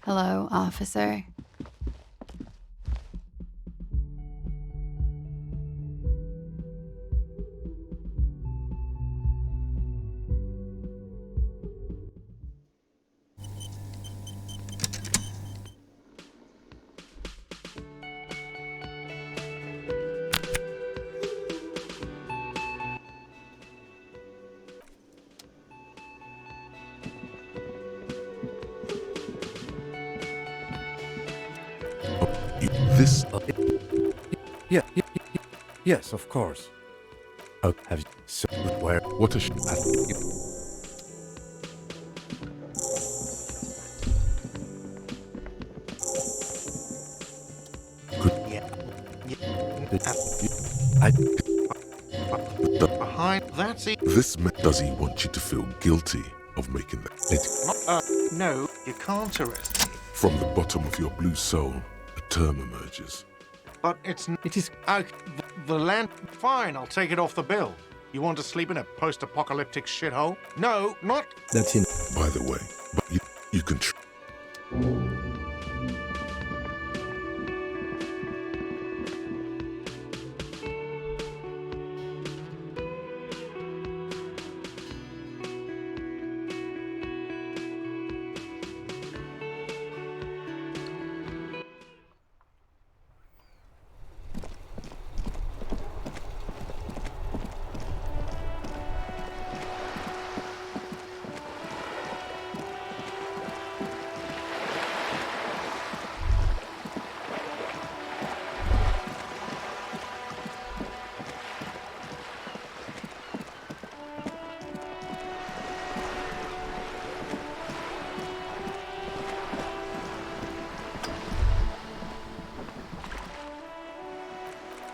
Hello, officer. This... Yes, of course. Oh, have you... So, where... What a Behind that's it. Does he want you to feel guilty of making that? No, you can't arrest me. From the bottom of your blue soul, a term emerges. But it is the land. Fine, I'll take it off the bill. You want to sleep in a post-apocalyptic shithole? No, not. That's in... By the way, but you can...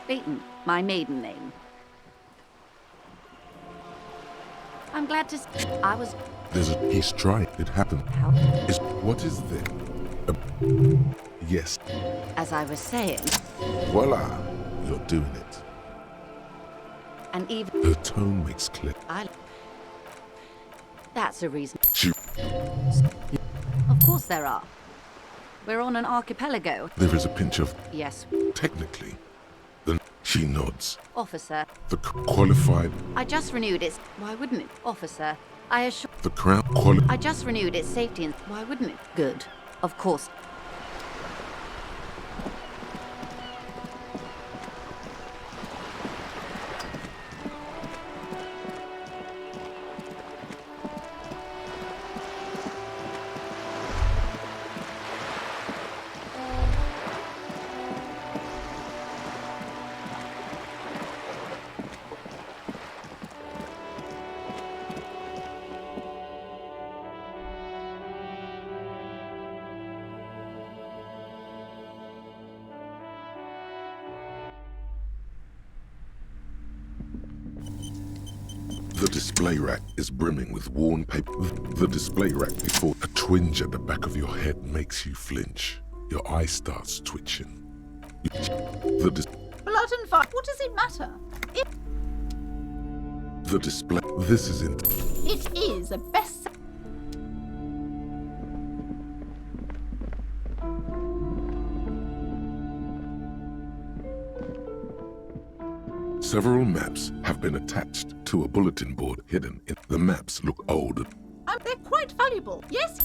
Baton, my maiden name. I'm glad to... I was... He's trying. It happened. How? What is there? Yes. As I was saying... Voila. You're doing it. And even... Her tone makes clear. That's a reason. She... Of course there are. We're on an archipelago. There is a pinch of... Yes. Technically. Then she nods. Officer. The qualified... I just renewed its... Why wouldn't it? Officer. I assure... The crown I just renewed its safety and... Why wouldn't it? Good. Of course. The display rack is brimming with worn paper. The display rack before a twinge at the back of your head makes you flinch. Your eye starts twitching. Blood and fire. What does it matter? The display. This isn't. It is a best. Several maps have been attached to a bulletin board hidden in. The maps look old. They're quite valuable. Yes.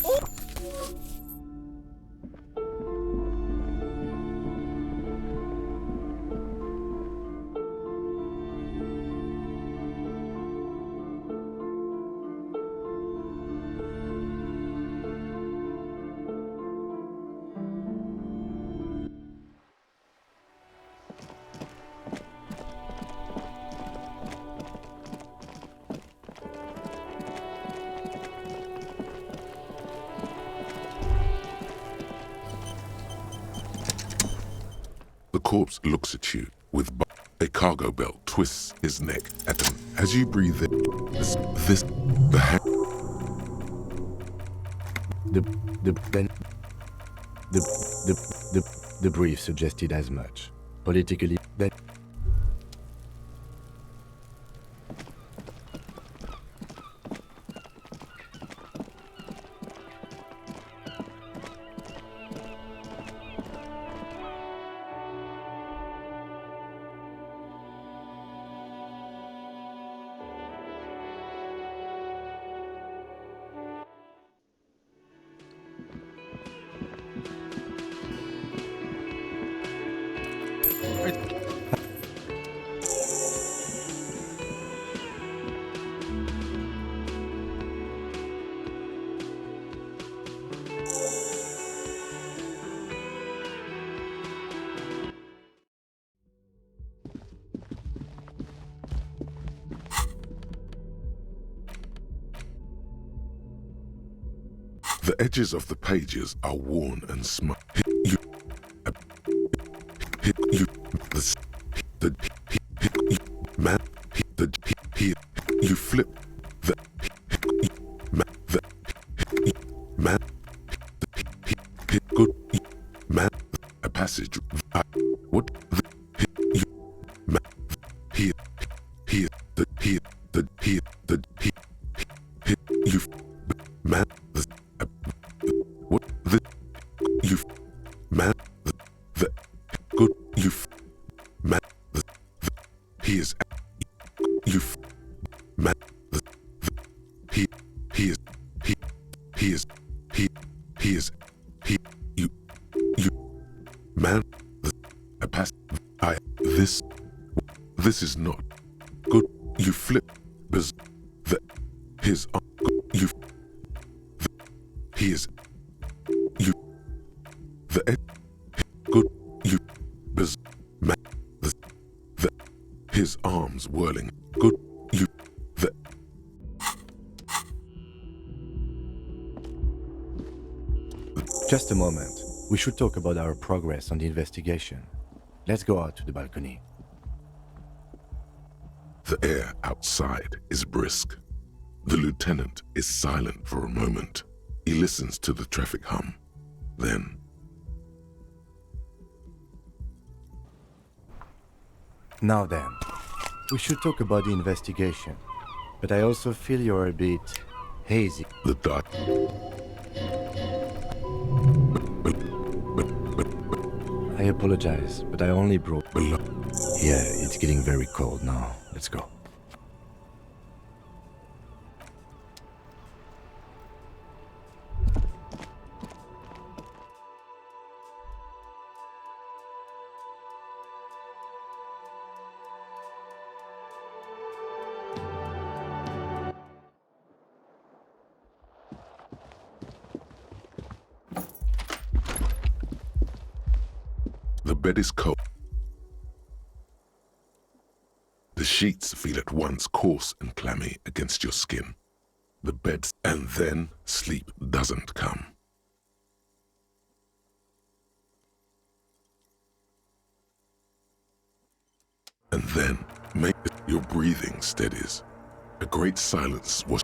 The corpse looks at you with a cargo belt twists his neck at him. As you breathe in, The brief suggested as much. Politically, The edges of the pages are worn and smudged. You flip the man good man a passage what you here the you man what the you man the good you man he is you man he is you man a pass I this is not good you flip the his you he is you the good you man the his arms whirling good you the Just a moment. We should talk about our progress on the investigation. Let's go out to the balcony. The air outside is brisk. The lieutenant is silent for a moment. He listens to the traffic hum. Then, Now then, we should talk about the investigation. But I also feel you're a bit hazy. the dark. I apologize, but I only brought... Below. Yeah, it's getting very cold now. Let's go. The bed is cold. The sheets feel at once coarse and clammy against your skin. The bed, and then sleep doesn't come. And then your breathing steadies. A great silence was.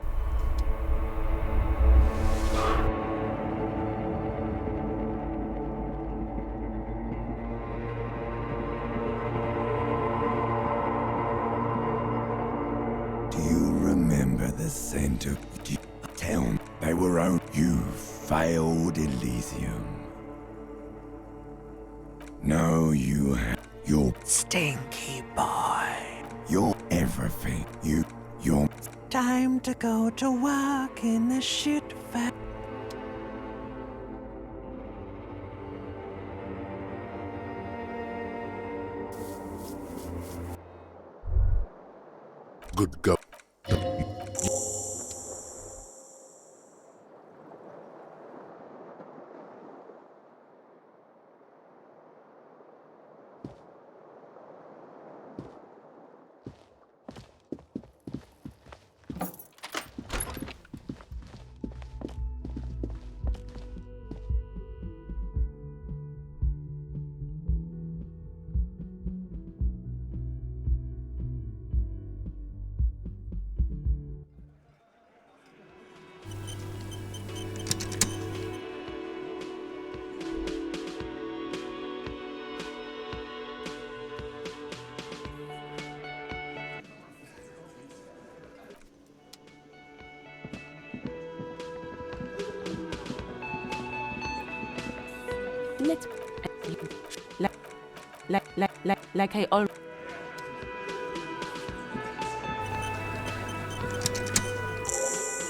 Do you remember the scent of town they were on? You failed Elysium. No, you have. You're stinky boy. You're everything. You're. Time to go to work in the shit factory. Good go. Let's like I already.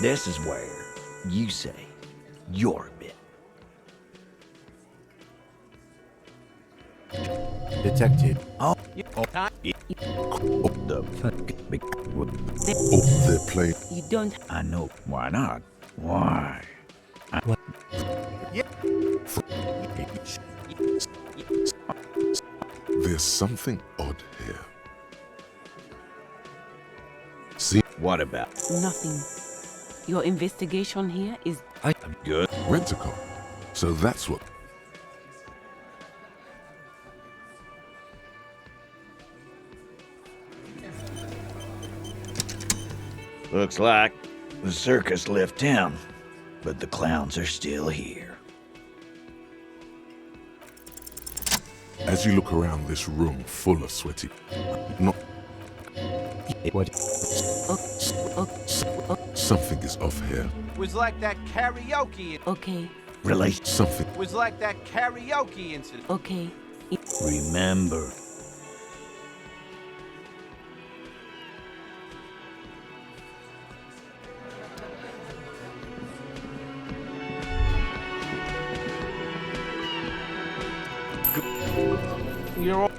This is where you say you're a bit. Detective. The fuck? Oh, they're playing. You don't. I know. Why not? Why? There's something odd here. See, What about? Nothing. Your investigation here is. I'm good. rent-a-car. So that's what. Looks like the circus left town, but the clowns are still here. As you look around this room full of sweaty, not What? something is off here. Was like that karaoke. Okay. Really? Something. Was like that karaoke incident. Okay. Remember. You're all...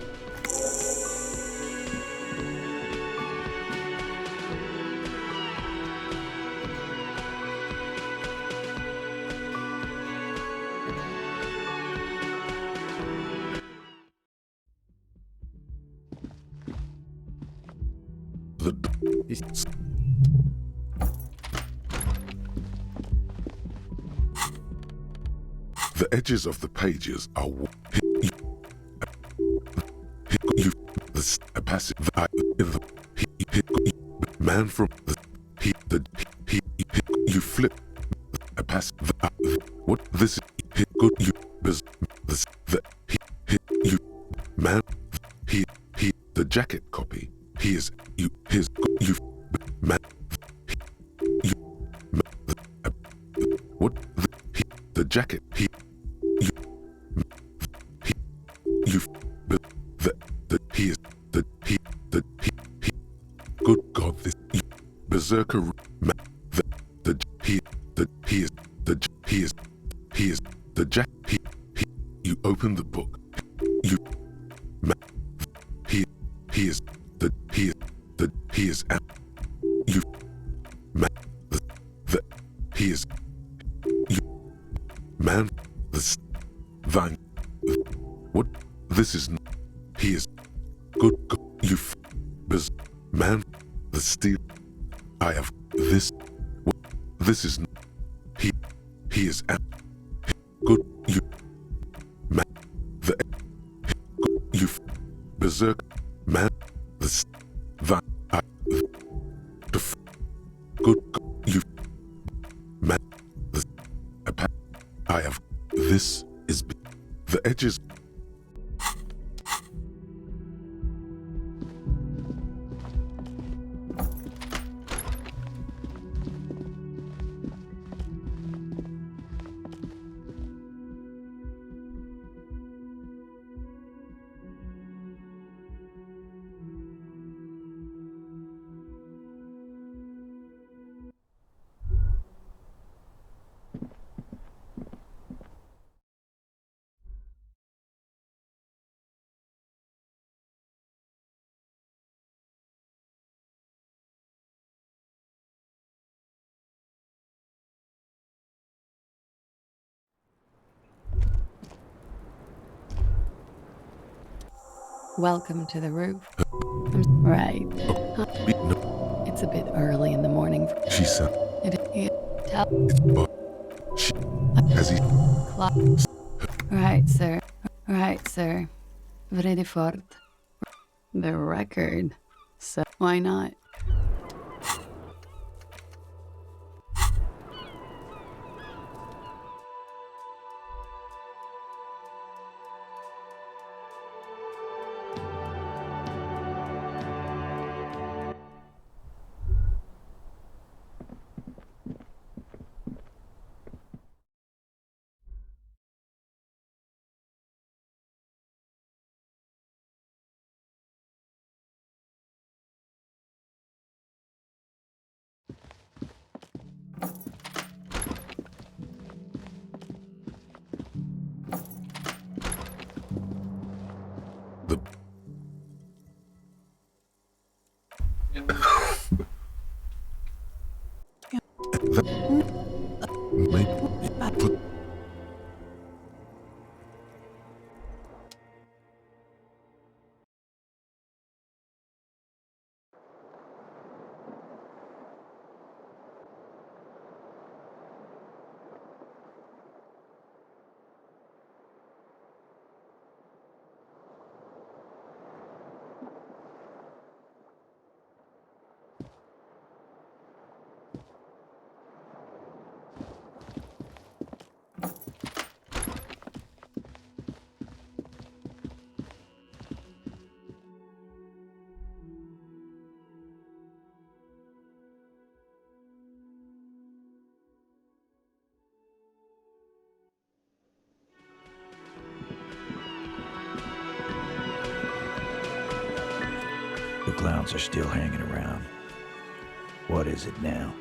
The the edges of the pages are you the a passage man from the you flip a pass what this is good you the you man he the jacket copy he is you his you man you what the jacket he you the he is the he good God this berserker the he is he is the jack he you open the book you he is the he is the he is you the he is you man the thine what this is not he is good God, you man the steel I have this what this is not he is good you man the you berserk man the thine I the good God, you man the I have this is the edges Welcome to the roof. Right. no, It's a bit early in the morning. she said Tell it's but she as he clock. Right, sir. Right, sir. Ready for it. The record. So why not? The that may put The clowns are still hanging around. What is it now?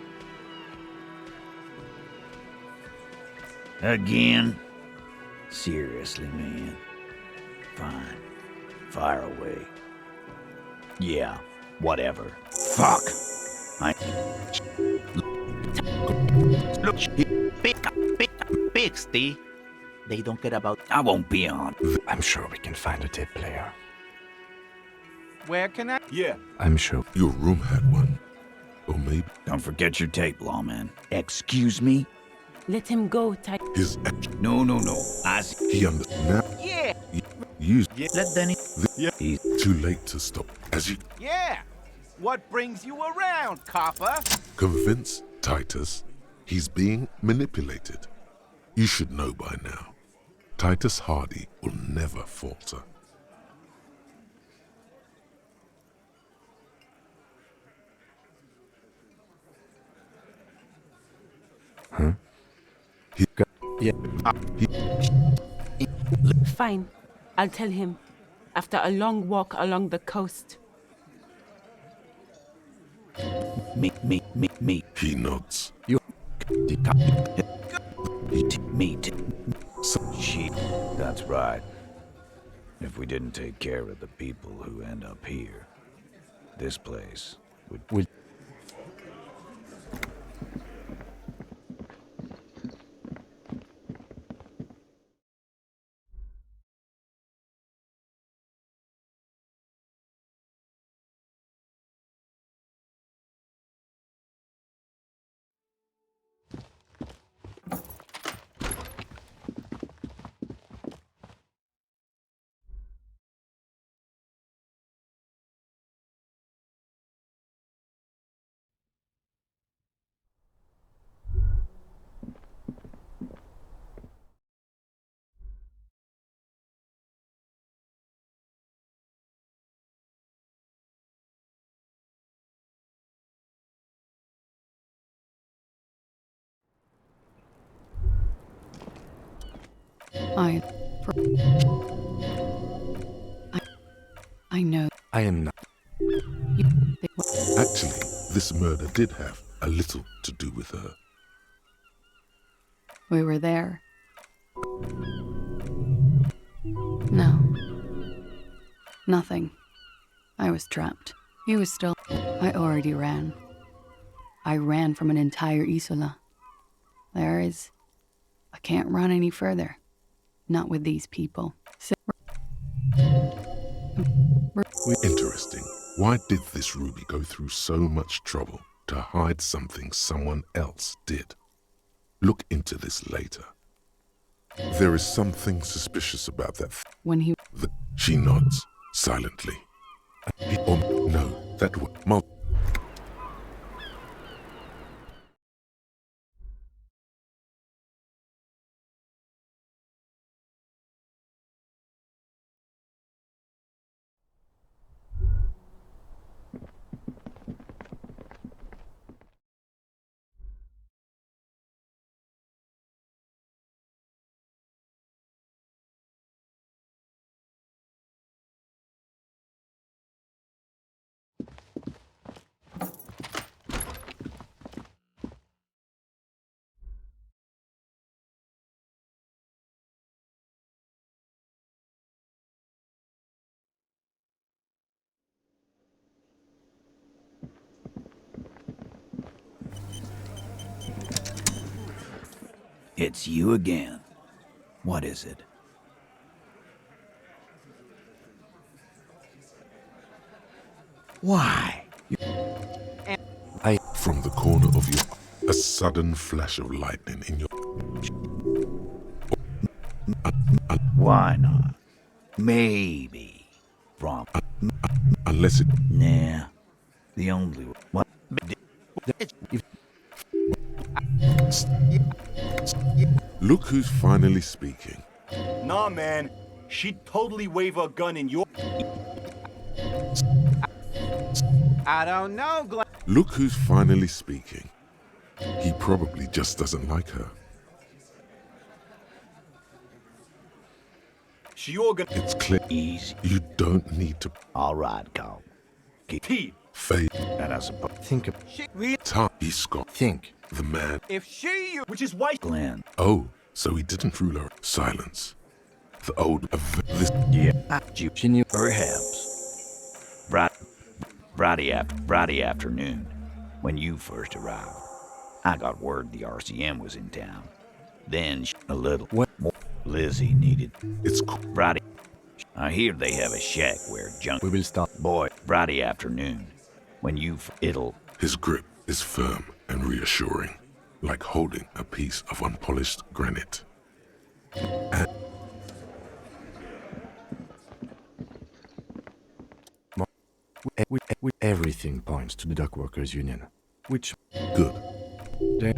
Again? Seriously, man. Fine. Fire away. Yeah, whatever. Fuck! Look, big, Steve. They don't care about. I won't be on. I'm sure we can find a tape player. Where can I? Yeah. I'm sure. your room had one. Or maybe Don't forget your tape, lawman. Excuse me? Let him go, Ty. his act. No. I see. He now Yeah. you Let Denny. he's too late to stop. As you Yeah. What brings you around, copper? convince Titus he's being manipulated. You should know by now. Titus Hardy will never falter. He got Fine. I'll tell him. After a long walk along the coast. Me. he nods. Meat. Shit. That's right. If we didn't take care of the people who end up here, this place would... I know. I am not. Actually, this murder did have a little to do with her. We were there. No. Nothing. I was trapped. He was still... I already ran. I ran from an entire Isola. I can't run any further. Not with these people. Interesting. Why did this Ruby go through so much trouble to hide something someone else did? Look into this later. There is something suspicious about that. When he... She nods silently. No, that was... It's you again. What is it? Why? From the corner of your eye, a sudden flash of lightning in your... Why not? Maybe. From... Unless it... Nah. The only... What? Look who's finally speaking. Nah, man. She'd totally wave a gun in your... I don't know, Glenn. Look who's finally speaking. He probably just doesn't like her. You're gonna... It's clear. Easy. You don't need to All right, Carl. Pete. fade. And I suppose... Think of... Time he Scott, Think. the man. If she... Which is why... Glenn. Oh, so he didn't rule her. Silence. The old... This... Yeah. She knew... Perhaps. Friday afternoon, when you first arrived, I got word the RCM was in town. Then a little What? more. Lizzie needed It's cool. Friday. I hear they have a shack where junk. We will stop. Boy, Friday afternoon, when it'll. His grip is firm and reassuring, like holding a piece of unpolished granite. And Everything points to the Dock Workers Union. Which... good. They...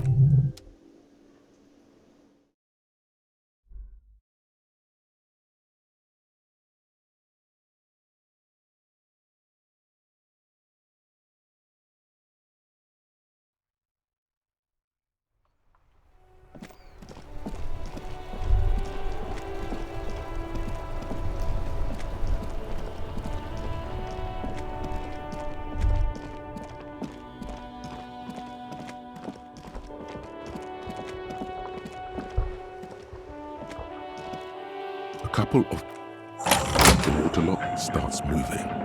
A couple of... The water lock starts moving.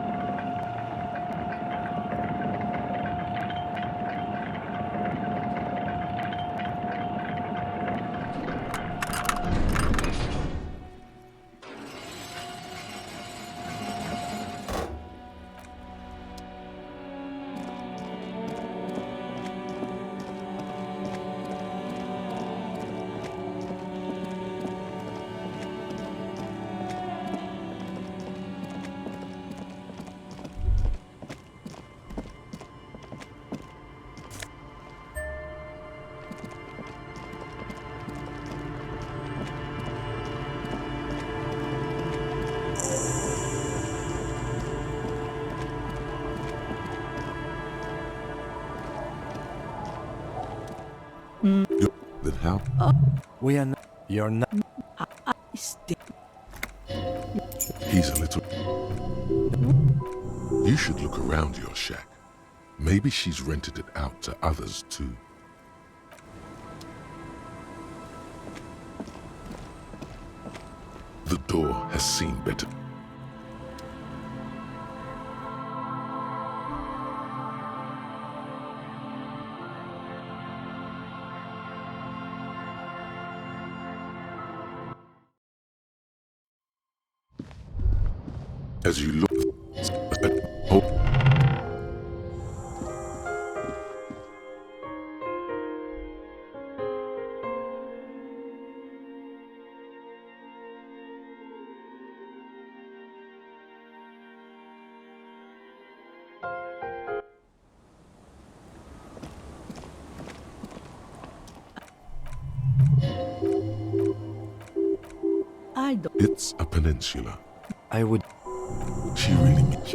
Then how? We are not... You're not... He's a little... You should look around your shack. Maybe she's rented it out to others too. The door has seen better. As you look it's a peninsula. I would... She really means...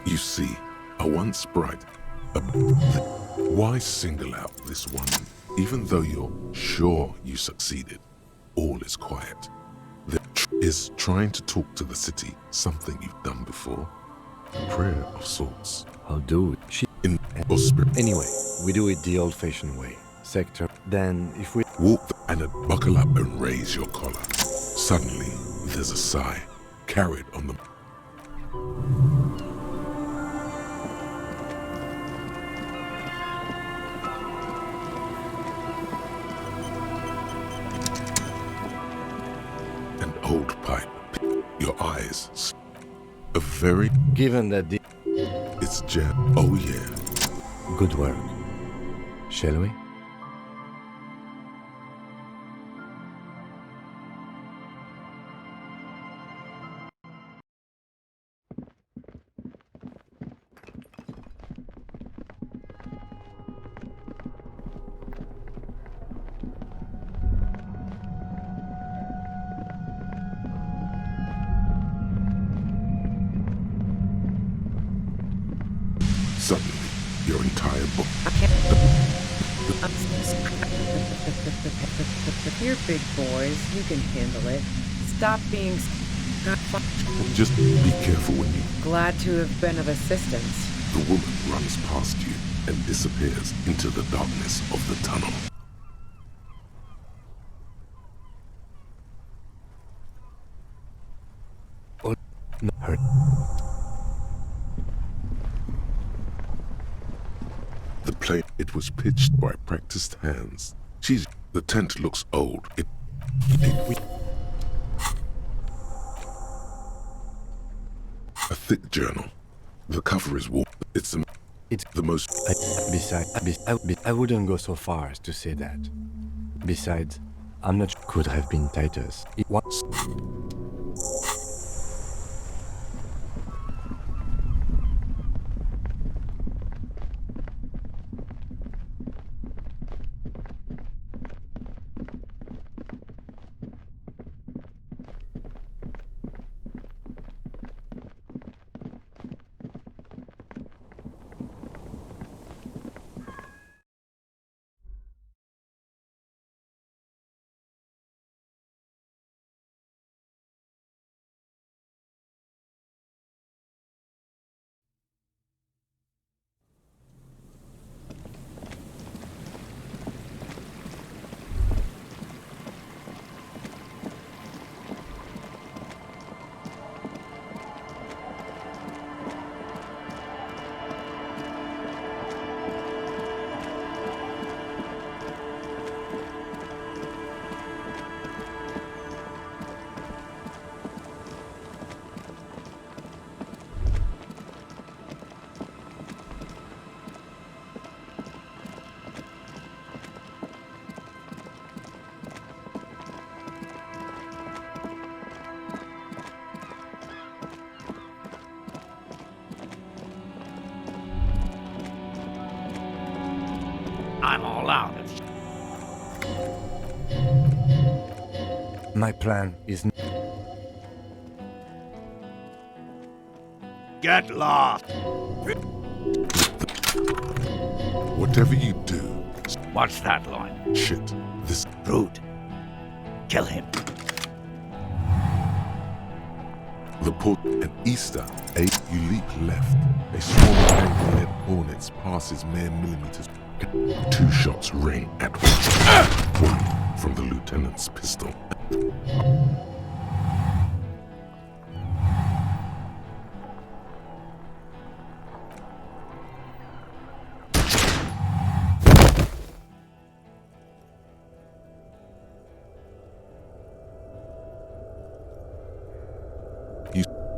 You see, a once bright... Why single out this one, even though you're sure you succeeded? All is quiet. Is trying to talk to the city something you've done before? prayer of sorts. I'll do it. In or spirit. Anyway, we do it the old-fashioned way. Sector. Then, if we And buckle up and raise your collar. Suddenly, there's a sigh carried on the. An old pipe. Your eyes. A very. given that the It's jam. Oh yeah. good work, shall we? Suddenly, your entire book. You're big boys. You can handle it. Stop being Just be careful when you. glad to have been of assistance. The woman runs past you and disappears into the darkness of the tunnel. Her. The plane, it was pitched by practiced hands. The tent looks old. A thick journal. The cover is warm. It's the most. I wouldn't go so far as to say that. Besides, I'm not sure could have been Titus. It was. I'm all out of My plan is. Get lost! Whatever you do, What's that line? shit. This Rude. Kill him. the port at Easter. You leap left. A swarm of angry lead hornets passes mere millimeters. 2 shots ring at once. One from the lieutenant's pistol.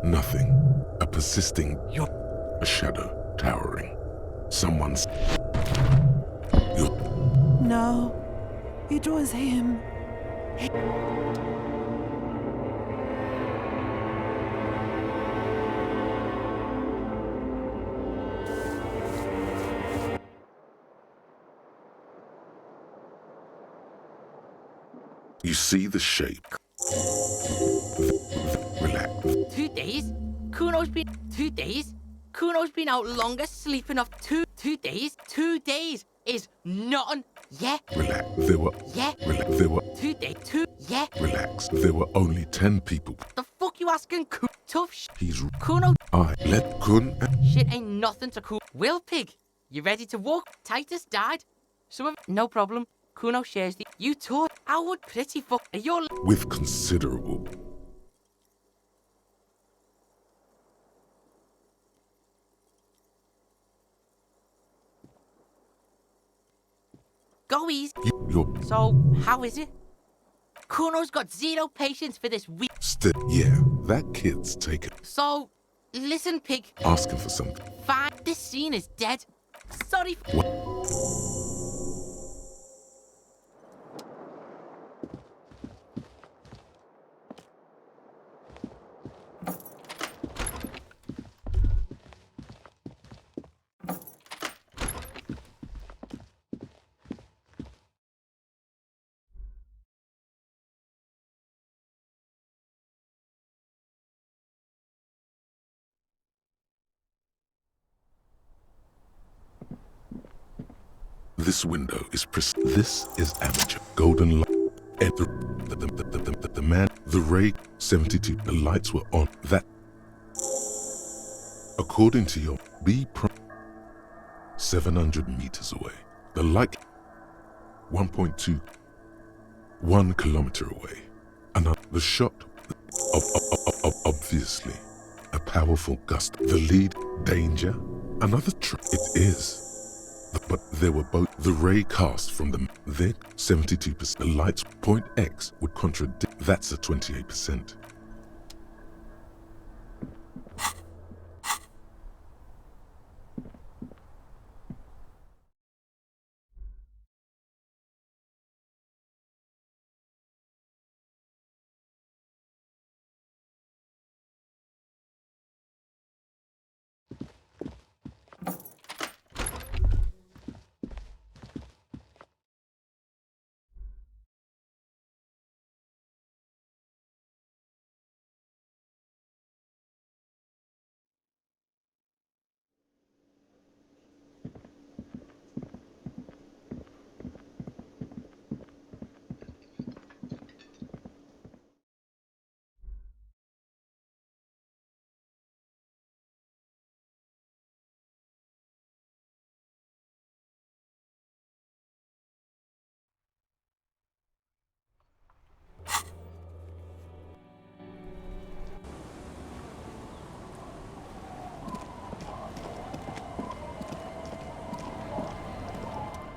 Nothing. A persisting. A shadow towering. Someone's. No, it was him. You see the shape. Relax. 2 days? Kuno's been 2 days? Kuno's been out longer sleeping off 2 days? 2 days is nothing. Yeah. Relax. There were. Yeah. Relax. There were. 2 days. 2. Yeah. Relax. There were only 10 people. The fuck you asking tough He's Kuno? I let Kun. Shit ain't nothing to cool. Will Pig, you ready to walk? Titus died. Some of no problem. Kuno shares the. You taught. I would pretty fuck. You're. With considerable. Go easy. You're So, how is it? Kuno's got zero patience for this week. still. Yeah, that kid's taken. So, listen, Pig. Asking for something. Fine. This scene is dead. Sorry. This window is this is amateur. Golden light. And the man, the ray, 72. The lights were on. That, according to your B prime, 700 meters away. The light, 1.2, 1 kilometer away. And the shot, obviously, a powerful gust. The lead, danger. Another trip. It is. But there were both the ray cast from them. Then 72%. The light's point X would contradict. That's a 28%.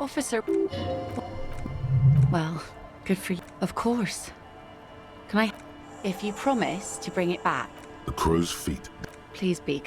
Officer. Well, good for you. Of course. Can I... If you promise to bring it back, The crow's feet. please be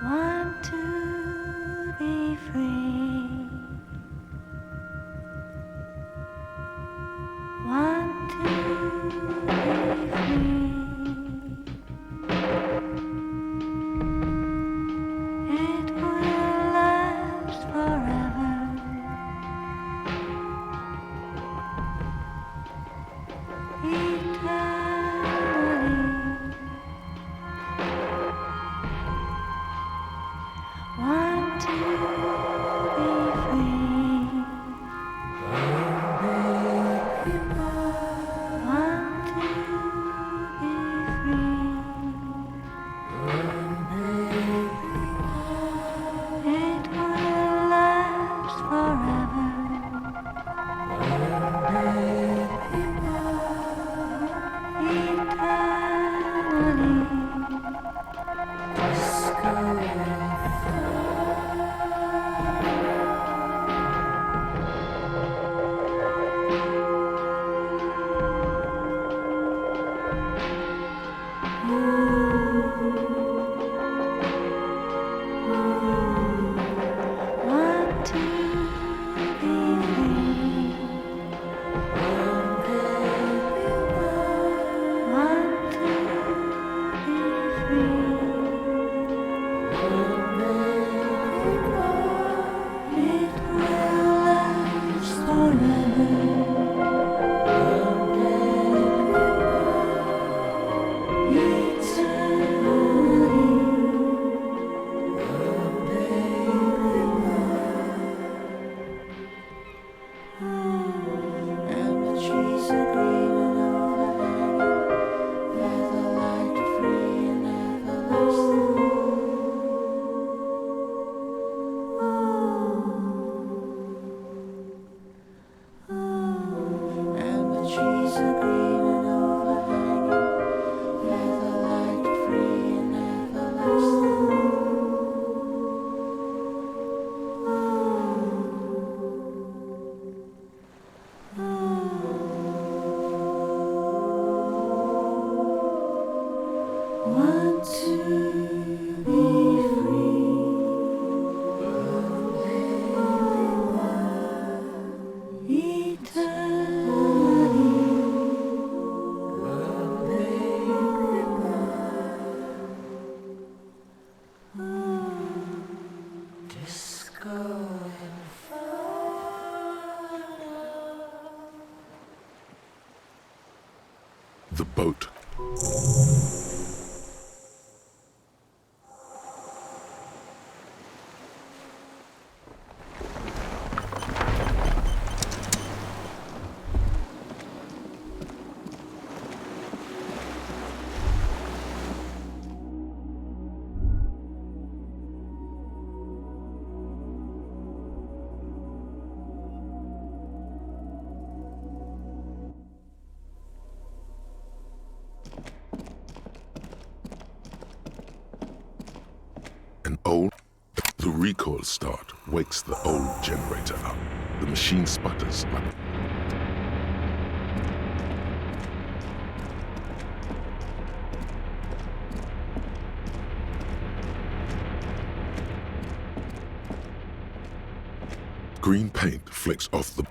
Want to be free. Want to be free. It will last forever. Eternally. Want to be free. Want to be free. It will last forever. Want to be free. Want to be free. The boat. The recoil start wakes the old generator up. The machine sputters like... Green paint flicks off the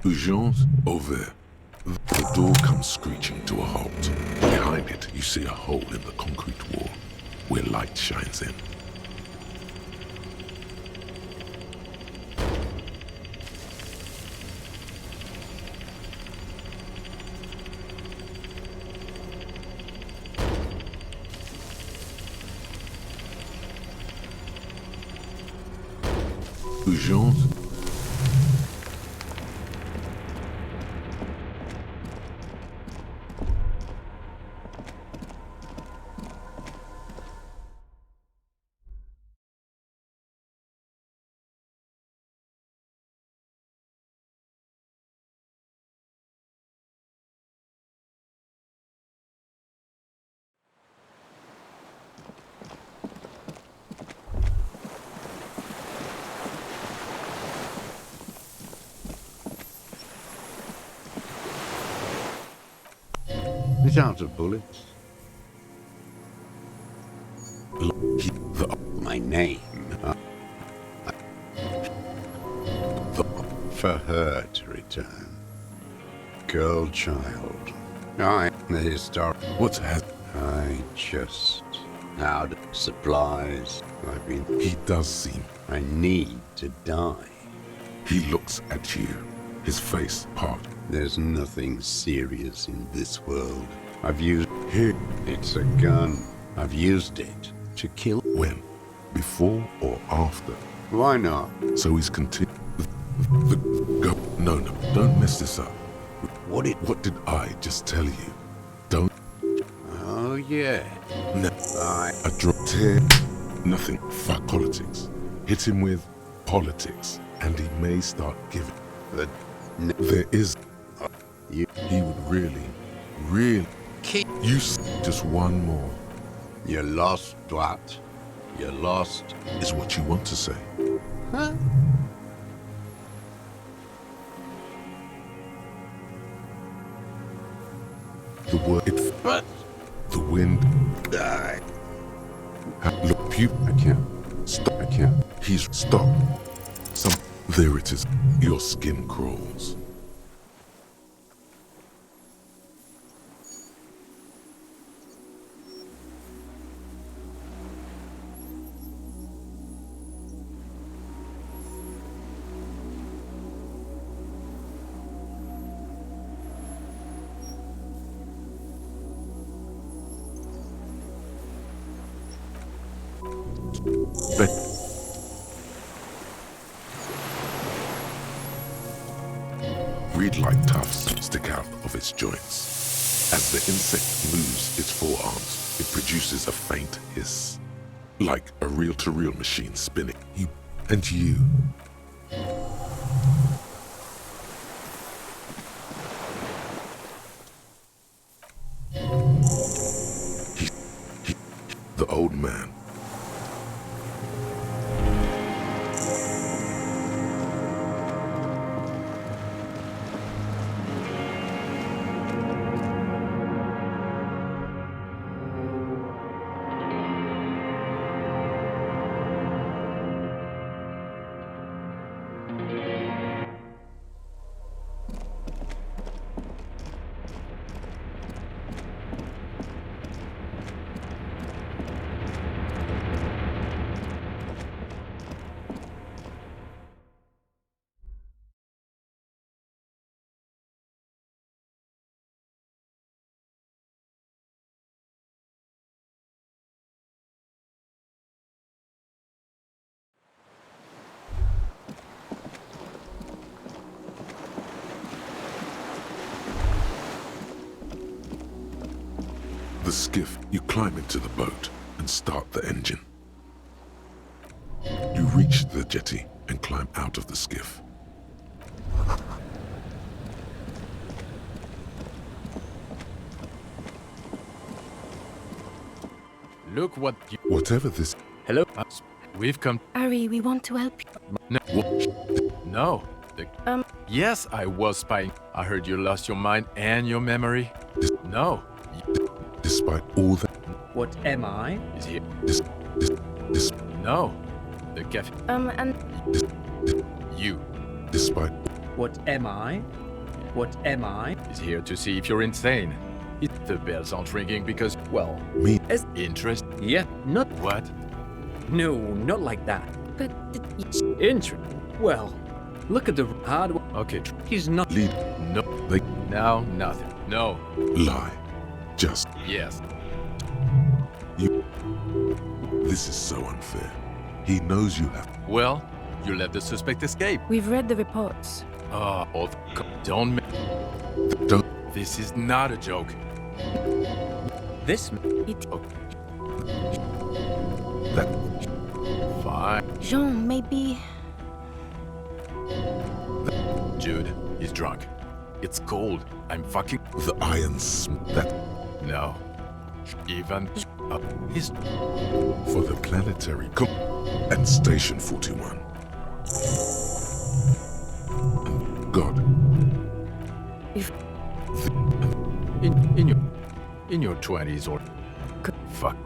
urgence over. The door comes screeching to a halt. Behind it, you see a hole in the concrete wall where light shines in. Urgence. It's out of bullets. My name. For her to return. Girl child. I, the historic. What's happened? I just. Out of supplies. I've been. He does seem. I need to die. He looks at you. His face part. There's nothing serious in this world. I've used it. It's a gun. I've used it to kill. When? Before or after? Why not? So he's continued. Go. No, don't mess this up. What did I just tell you? Don't. Oh yeah. No. I dropped here. Nothing. Fuck politics. Hit him with politics, and he may start giving. But there is. He would really keep you. Just one more. You're lost, Dwat. You're lost. Is what you want to say. Huh? The word. But the wind. Die. Look, you. I can't. Stop. I can't. He's stop. There it is. Your skin crawls. Reed-like tufts stick out of its joints. As the insect moves its forearms, it produces a faint hiss, like a reel-to-reel machine spinning. You. The old man. the skiff, you climb into the boat and start the engine. You reach the jetty and climb out of the skiff. Look what you... Whatever this... Hello? We've come... Ari, we want to help you. No. No. Yes, I was spying. I heard you lost your mind and your memory. No. Despite all that... What am I? Is here. This... No. The cafe... and... You. Despite... What am I? What am I? Is here to see if you're insane. The bells aren't ringing because... Well... Me... As... Interest? Yeah, not... What? No, not like that. But... Interest? Well... Look at the hard one. Okay. He's not... Lead... No. They... Now, nothing. No. Lie. Just... Yes. You... This is so unfair. He knows you have... Well, you let the suspect escape. We've read the reports. Oh, don't... Don't... This is not a joke. This... That... Fine. Jean, maybe... Jude, he's drunk. It's cold. I'm fucking... The iron that... No. Even... he's... For the planetary... and Station 41. And God. If... In your 20s or... Fuck.